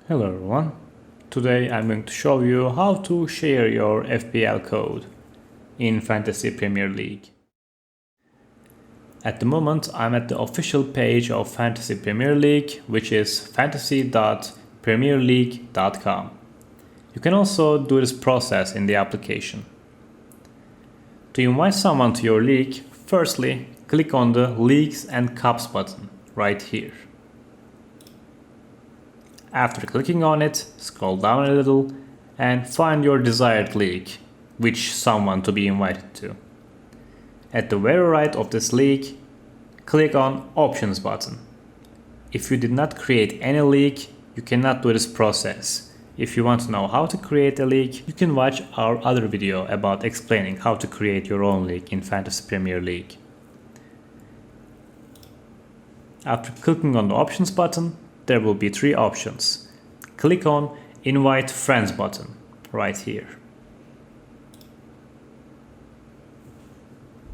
Hello everyone, today I'm going to show you how to share your FPL code in Fantasy Premier League. At the moment I'm at the official page of Fantasy Premier League, which is fantasy.premierleague.com. You can also do this process in the application. To invite someone to your league, firstly click on the Leagues and Cups button right here. After clicking on it, scroll down a little and find your desired league, which someone to be invited to. At the very right of this league, click on Options button. If you did not create any league, you cannot do this process. If you want to know how to create a league, you can watch our other video about explaining how to create your own league in Fantasy Premier League. After clicking on the Options button, there will be three options. Click on Invite Friends button right here.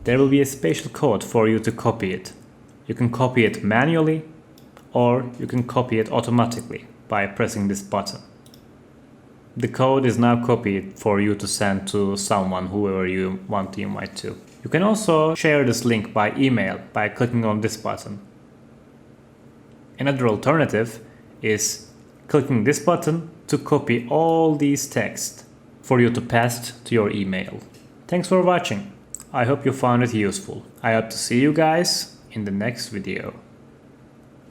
There will be a special code for you to copy it. You can copy it manually or you can copy it automatically by pressing this button. The code is now copied for you to send to someone, whoever you want to invite to. You can also share this link by email by clicking on this button. Another alternative is clicking this button to copy all these text for you to paste to your email. Thanks for watching. I hope you found it useful. I hope to see you guys in the next video.